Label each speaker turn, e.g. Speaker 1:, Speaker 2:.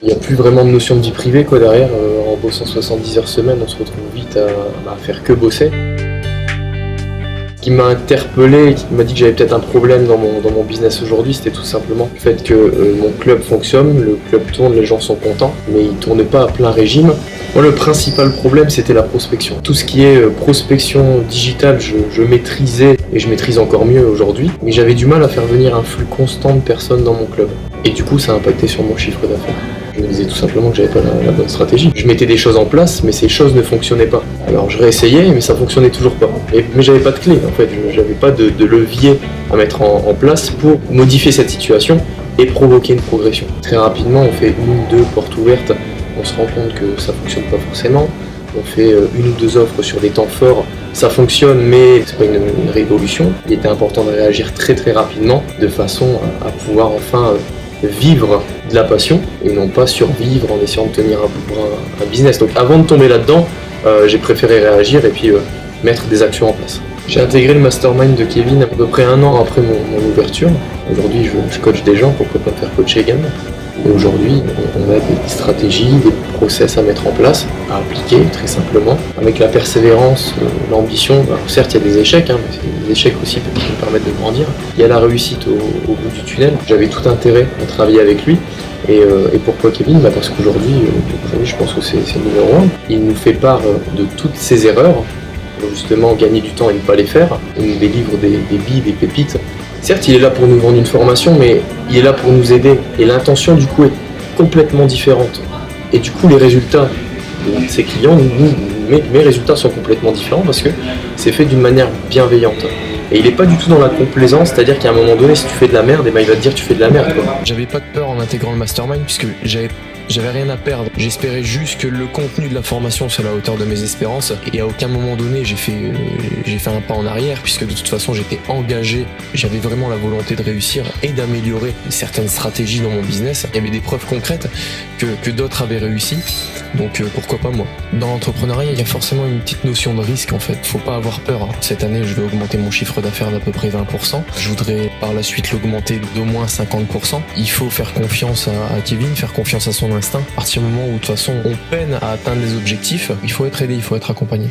Speaker 1: Il n'y a plus vraiment de notion de vie privée quoi derrière. En bossant 70 heures semaine, on se retrouve vite à faire que bosser. Ce qui m'a interpellé, qui m'a dit que j'avais peut-être un problème dans mon business aujourd'hui, c'était tout simplement le fait que mon club fonctionne, le club tourne, les gens sont contents, mais il ne tourne pas à plein régime. Moi, le principal problème, c'était la prospection. Tout ce qui est prospection digitale, je maîtrisais, et je maîtrise encore mieux aujourd'hui, mais j'avais du mal à faire venir un flux constant de personnes dans mon club. Et du coup, ça a impacté sur mon chiffre d'affaires. Je me disais tout simplement que j'avais pas la bonne stratégie. Je mettais des choses en place, mais ces choses ne fonctionnaient pas. Alors je réessayais, mais ça fonctionnait toujours pas. Mais j'avais pas de clé, en fait. J'avais pas de levier à mettre en place pour modifier cette situation et provoquer une progression. Très rapidement, on fait 1 ou 2 portes ouvertes. On se rend compte que ça fonctionne pas forcément. On fait 1 ou 2 offres sur des temps forts. Ça fonctionne, mais c'est pas une révolution. Il était important de réagir très très rapidement, de façon à pouvoir enfin vivre de la passion et non pas survivre en essayant de tenir à bout un business. Donc avant de tomber là-dedans, j'ai préféré réagir et puis mettre des actions en place. J'ai intégré le mastermind de Kevin à peu près 1 an après mon ouverture. Aujourd'hui, je coach des gens, pourquoi pas me faire coacher également. Et aujourd'hui, on a des stratégies, des process à mettre en place, à appliquer très simplement. Avec la persévérance, l'ambition, alors certes il y a des échecs, mais c'est des échecs aussi qui nous permettent de grandir. Il y a la réussite au bout du tunnel. J'avais tout intérêt à travailler avec lui. Et pourquoi Kevin ? Parce qu'aujourd'hui, je pense que c'est le numéro 1. Il nous fait part de toutes ses erreurs, pour justement gagner du temps et ne pas les faire. Il nous délivre des billes, des pépites. Certes, il est là pour nous vendre une formation, mais il est là pour nous aider. Et l'intention, du coup, est complètement différente. Et du coup, les résultats de ses clients, mes résultats sont complètement différents parce que c'est fait d'une manière bienveillante. Et il n'est pas du tout dans la complaisance, c'est-à-dire qu'à un moment donné, si tu fais de la merde, il va te dire tu fais de la merde, quoi.
Speaker 2: J'avais pas de peur en intégrant le mastermind puisque j'avais rien à perdre. J'espérais juste que le contenu de la formation soit à la hauteur de mes espérances et à aucun moment donné j'ai fait un pas en arrière puisque de toute façon j'étais engagé. J'avais vraiment la volonté de réussir et d'améliorer certaines stratégies dans mon business. Il y avait des preuves concrètes que d'autres avaient réussi. Donc pourquoi pas moi. Dans l'entrepreneuriat, il y a forcément une petite notion de risque en fait. Faut pas avoir peur. Cette année, je vais augmenter mon chiffre d'affaires d'à peu près 20%. Je voudrais par la suite l'augmenter d'au moins 50%. Il faut faire confiance à Kevin, faire confiance à son instinct. À partir du moment où de toute façon on peine à atteindre les objectifs, il faut être aidé, il faut être accompagné.